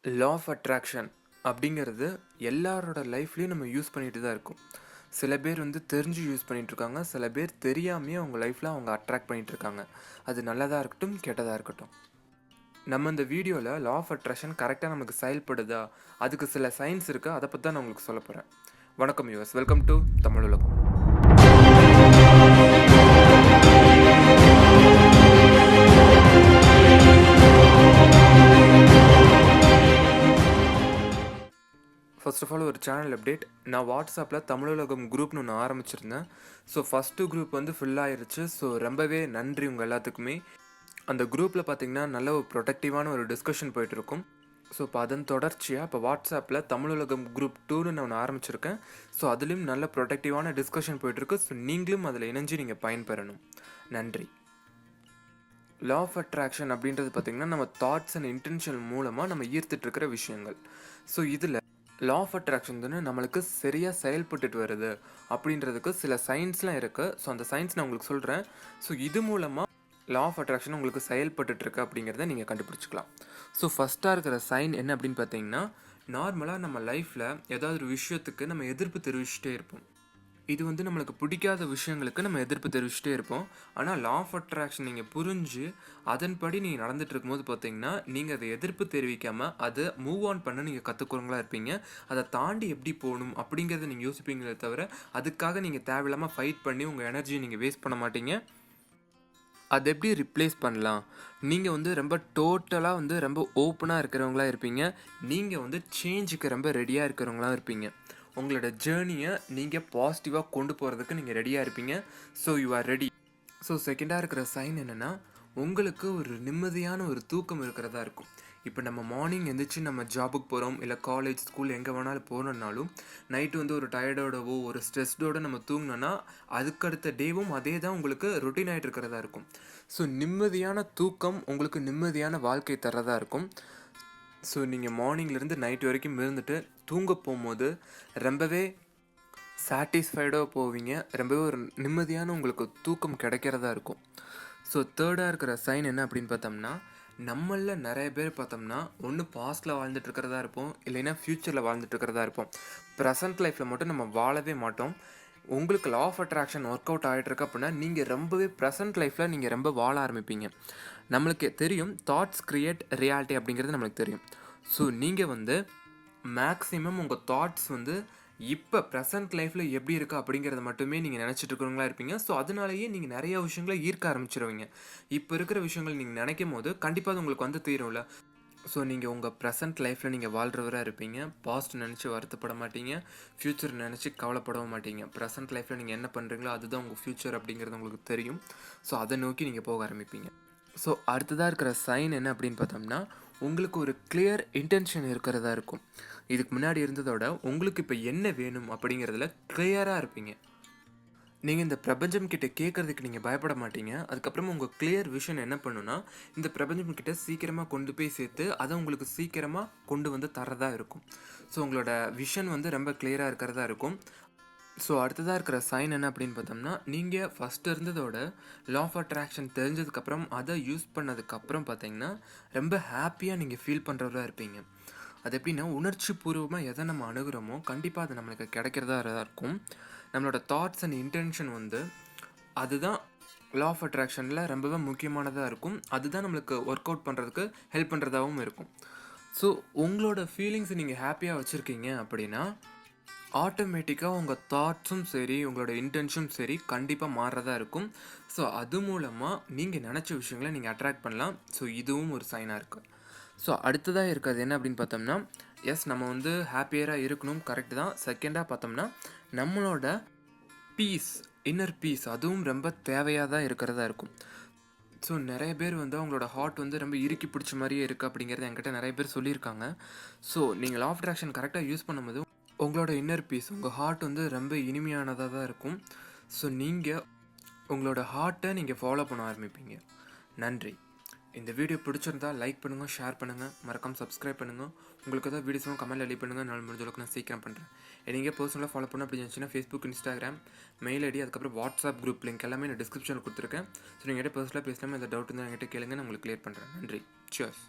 Law of attraction அப்படிங்கிறது எல்லாரோட லைஃப்லேயும் நம்ம யூஸ் பண்ணிட்டு தான் இருக்கோம். சில பேர் தெரிஞ்சு யூஸ் பண்ணிகிட்ருக்காங்க, சில பேர் தெரியாமையே அவங்க லைஃப்பில் அவங்க அட்ராக்ட் பண்ணிகிட்ருக்காங்க. அது நல்லதாக இருக்கட்டும், கெட்டதாக இருக்கட்டும். நம்ம இந்த வீடியோவில் லா ஆஃப் அட்ராக்ஷன் கரெக்டாக நமக்கு செயல்படுதா, அதுக்கு சில சயின்ஸ் இருக்குது, அதை பற்றி தான் நான் உங்களுக்கு சொல்ல போகிறேன். வணக்கம் யூஎஸ், வெல்கம் டு தமிழ் உலகம். ஃபர்ஸ்ட் ஆஃப் ஆல் ஒரு சேனல் அப்டேட். நான் வாட்ஸ்அப்பில் தமிழுலகம் குரூப்னு ஒன்று ஆரம்பிச்சிருந்தேன். ஸோ ஃபஸ்ட்டு குரூப் ஃபில் ஆயிருச்சு. ஸோ ரொம்பவே நன்றி உங்கள் எல்லாத்துக்குமே. அந்த குரூப்பில் பார்த்திங்கன்னா நல்ல ஒரு ப்ரொடக்டிவான ஒரு டிஸ்கஷன் போயிட்டுருக்கும். ஸோ இப்போ அதன் தொடர்ச்சியாக இப்போ வாட்ஸ்அப்பில் தமிழுலகம் குரூப் 2ன்னு நான் ஒன்று ஆரம்பிச்சிருக்கேன். ஸோ அதுலேயும் நல்ல ப்ரொடக்டிவான டிஸ்கஷன் போயிட்டுருக்கு. ஸோ நீங்களும் அதில் இணைஞ்சு நீங்கள் பயன்பெறணும். நன்றி. லா ஆஃப் அட்ராக்ஷன் அப்படின்றது பார்த்திங்கன்னா நம்ம தாட்ஸ் அண்ட் இன்டென்ஷன் மூலமாக நம்ம ஈர்த்துட்ருக்கிற விஷயங்கள். ஸோ இதில் லா ஆஃப் அட்ராக்ஷன் நம்மளுக்கு சரியாக செயல்பட்டுட்டு வருது அப்படின்றதுக்கு சில சயின்ஸ்லாம் இருக்குது. ஸோ அந்த சயின்ஸ் நான் உங்களுக்கு சொல்கிறேன். ஸோ இது மூலமாக லா ஆஃப் அட்ராக்ஷன் உங்களுக்கு செயல்பட்டுருக்கு அப்படிங்கிறத நீங்கள் கண்டுபிடிச்சிக்கலாம். ஸோ ஃபஸ்ட்டாக இருக்கிற சைன் என்ன அப்படின்னு பார்த்தீங்கன்னா, நார்மலாக நம்ம லைஃப்பில் ஏதாவது ஒரு விஷயத்துக்கு நம்ம எதிர்ப்பு தெரிவிச்சுட்டே இருப்போம். இது நம்மளுக்கு பிடிக்காத விஷயங்களுக்கு நம்ம எதிர்ப்பு தெரிவிச்சுட்டே இருப்போம். ஆனால் லா ஆஃப் அட்ராக்ஷன் நீங்கள் புரிஞ்சு அதன்படி நீங்கள் நடந்துகிட்டு இருக்கும்போது பார்த்தீங்கன்னா, நீங்கள் அதை எதிர்ப்பு தெரிவிக்காமல் அதை மூவ் ஆன் பண்ண நீங்கள் கற்றுக்கிறவங்களா இருப்பீங்க. அதை தாண்டி எப்படி போகணும் அப்படிங்கிறத நீங்கள் யோசிப்பீங்களே தவிர, அதுக்காக நீங்கள் தேவையில்லாமல் ஃபைட் பண்ணி உங்கள் எனர்ஜியை நீங்கள் வேஸ்ட் பண்ண மாட்டீங்க. அதை எப்படி ரிப்ளேஸ் பண்ணலாம், நீங்கள் ரொம்ப டோட்டலாக ரொம்ப ஓப்பனாக இருக்கிறவங்களா இருப்பீங்க. நீங்கள் சேஞ்சுக்கு ரொம்ப ரெடியாக இருக்கிறவங்களாம் இருப்பீங்க. உங்களோட ஜேர்னியை நீங்கள் பாசிட்டிவாக கொண்டு போகிறதுக்கு நீங்கள் ரெடியாக இருப்பீங்க. So you are ready. So செகண்டாக இருக்கிற சைன் என்னென்னா, உங்களுக்கு ஒரு நிம்மதியான ஒரு தூக்கம் இருக்கிறதா இருக்கும். இப்போ நம்ம மார்னிங் எழுந்திரிச்சு நம்ம ஜாபுக்கு போகிறோம், இல்லை காலேஜ் ஸ்கூல் எங்கே வேணாலும் போகணுன்னாலும் நைட்டு ஒரு டயர்டோடவோ ஒரு ஸ்ட்ரெஸ்டோடு நம்ம தூங்கினோன்னா அதுக்கடுத்த டேவும் அதே தான் உங்களுக்கு ரொட்டீன் ஆகிட்டு இருக்கிறதா இருக்கும். ஸோ நிம்மதியான தூக்கம் உங்களுக்கு நிம்மதியான வாழ்க்கை தரதாக இருக்கும். ஸோ நீங்கள் மார்னிங்லேருந்து நைட் வரைக்கும் இருந்துட்டு தூங்க போகும்போது ரொம்பவே சாட்டிஸ்ஃபைடாக போவீங்க. ரொம்பவே ஒரு நிம்மதியான உங்களுக்கு தூக்கம் கிடைக்கிறதா இருக்கும். ஸோ தேர்டாக இருக்கிற சைன் என்ன அப்படின்னு பார்த்தோம்னா, நம்மளில் நிறைய பேர் பார்த்தோம்னா ஒன்று பாஸ்ட்டில் வாழ்ந்துட்டு இருக்கிறதா இருப்போம், இல்லைன்னா ஃப்யூச்சரில் வாழ்ந்துட்டு இருக்கிறதா இருப்போம். ப்ரெசன்ட் லைஃப்பில் மட்டும் நம்ம வாழவே மாட்டோம். உங்களுக்கு law of attraction work out ஆகிட்டுருக்கு அப்படின்னா நீங்கள் ரொம்பவே ப்ரெசன்ட் லைஃப்பில் நீங்கள் ரொம்ப வாழ ஆரம்பிப்பீங்க. நம்மளுக்கு தெரியும் தாட்ஸ் கிரியேட் ரியாலிட்டி அப்படிங்கிறது நம்மளுக்கு தெரியும். ஸோ நீங்கள் மேக்ஸிமம் உங்கள் தாட்ஸ் இப்போ ப்ரெசன்ட் லைஃப்பில் எப்படி இருக்குது அப்படிங்கிறத மட்டுமே நீங்கள் நினச்சிட்டு இருக்கிறவங்களா இருப்பீங்க. ஸோ அதனாலேயே நீங்கள் நிறைய விஷயங்களை ஈர்க்க ஆரம்பிச்சிருவீங்க. இப்போ இருக்கிற விஷயங்கள் நீங்கள் நினைக்கும் போது கண்டிப்பாக அது உங்களுக்கு தீரும்ல. ஸோ நீங்கள் உங்கள் ப்ரெசன்ட் லைஃப்பில் நீங்கள் வாழ்கிறவராக இருப்பீங்க. பாஸ்ட் நினச்சி வருத்தப்பட மாட்டீங்க, ஃப்யூச்சர் நினச்சி கவலைப்படவும் மாட்டீங்க. ப்ரெசன்ட் லைஃப்பில் நீங்கள் என்ன பண்ணுறீங்களோ அதுதான் உங்கள் ஃப்யூச்சர் அப்படிங்கிறது உங்களுக்கு தெரியும். ஸோ அதை நோக்கி நீங்கள் போக ஆரம்பிப்பீங்க. ஸோ அடுத்ததாக இருக்கிற சைன் என்ன அப்படின்னு பார்த்தோம்னா, உங்களுக்கு ஒரு கிளியர் இன்டென்ஷன் இருக்கிறதா இருக்கும். இதுக்கு முன்னாடி இருந்ததோட உங்களுக்கு இப்போ என்ன வேணும் அப்படிங்கிறதுல கிளியராக இருப்பீங்க. நீங்கள் இந்த பிரபஞ்சம் கிட்ட கேட்குறதுக்கு நீங்கள் பயப்பட மாட்டீங்க. அதுக்கப்புறமா உங்கள் கிளியர் விஷன் என்ன பண்ணுன்னா, இந்த பிரபஞ்சம் கிட்ட சீக்கிரமாக கொண்டு போய் சேர்த்து அதை உங்களுக்கு சீக்கிரமாக கொண்டு தரதா இருக்கும். ஸோ உங்களோட விஷன் ரொம்ப கிளியராக இருக்கிறதா இருக்கும். ஸோ அடுத்ததாக இருக்கிற சைன் என்ன அப்படின்னு பார்த்தோம்னா, நீங்கள் ஃபஸ்ட்டு இருந்ததோட லா ஆஃப் அட்ராக்ஷன் தெரிஞ்சதுக்கப்புறம் அதை யூஸ் பண்ணதுக்கப்புறம் பார்த்தீங்கன்னா ரொம்ப ஹாப்பியாக நீங்கள் ஃபீல் பண்ணுறவராக இருப்பீங்க. அது எப்படின்னா, உணர்ச்சி பூர்வமாக எதை நம்ம அணுகிறோமோ கண்டிப்பாக அது நம்மளுக்கு கிடைக்கிறதா இருக்கும். நம்மளோட தாட்ஸ் அண்ட் இன்டென்ஷன் அதுதான் லா ஆஃப் அட்ராக்ஷனில் ரொம்பவே முக்கியமானதாக இருக்கும். அதுதான் நம்மளுக்கு ஒர்க் அவுட் பண்ணுறதுக்கு ஹெல்ப் பண்ணுறதாகவும் இருக்கும். ஸோ உங்களோட ஃபீலிங்ஸை நீங்கள் ஹாப்பியாக வச்சுருக்கீங்க அப்படின்னா ஆட்டோமேட்டிக்காக உங்கள் தாட்ஸும் சரி உங்களோட இன்டென்ஷனும் சரி கண்டிப்பாக மாறுறதா இருக்கும். ஸோ அது மூலமாக நீங்கள் நினச்ச விஷயங்களை நீங்கள் அட்ராக்ட் பண்ணலாம். ஸோ இதுவும் ஒரு சைனாக இருக்குது. ஸோ அடுத்ததாக இருக்கிறது என்ன அப்படின்னு பார்த்தோம்னா, எஸ் நம்ம ஹாப்பியராக இருக்கணும், கரெக்டு தான். செகண்டாக பார்த்தோம்னா நம்மளோட பீஸ், இன்னர் பீஸ் அதுவும் ரொம்ப தேவையாக தான் இருக்கிறதா இருக்கும். ஸோ நிறைய பேர் அவங்களோட ஹார்ட் ரொம்ப இறுக்கி பிடிச்ச மாதிரியே இருக்குது அப்படிங்கிறது என்கிட்ட நிறைய பேர் சொல்லியிருக்காங்க. ஸோ நீங்கள் லா ஆஃப் அட்ராக்ஷன் கரெக்டாக யூஸ் பண்ணும்போது உங்களோட இன்னர் பீஸ், உங்கள் ஹார்ட் ரொம்ப இனிமையானதாக தான் இருக்கும். ஸோ நீங்கள் உங்களோட ஹார்ட்டை நீங்கள் ஃபாலோ பண்ண ஆரம்பிப்பீங்க. நன்றி. இந்த வீடியோ பிடிச்சிருந்தா லைக் பண்ணுங்கள், ஷேர் பண்ணுங்கள், மறக்காமல் சப்ஸ்கிரைப் பண்ணுங்கள். உங்களுக்கு ஏதாவது வீடியோஸும் கமெண்ட்டில் லீவ் பண்ணுங்கள். நான் முடிஞ்ச அளவுக்கு நான் சீக்கிரம் பண்ணுறேன். நீங்கள் பர்சனலாக ஃபாலோ பண்ண அப்படி இருந்துச்சுன்னா ஃபேஸ்புக், இன்ஸ்டாகிராம், மெயில் ஐடி, அதுக்கப்புறம் வாட்ஸ்அப் குரூப் லிங்க் எல்லாமே நான் டிஸ்கிரிப்ஷனில் கொடுத்துருக்கேன். ஸோ நீங்கள் பர்சனலாக பேசலாமல் எதாவது டவுட் இருந்தால் என்கிட்ட கேளுங்க, நான் உங்களுக்கு கிளியர் பண்ணுறேன். நன்றி. சியர்ஸ்.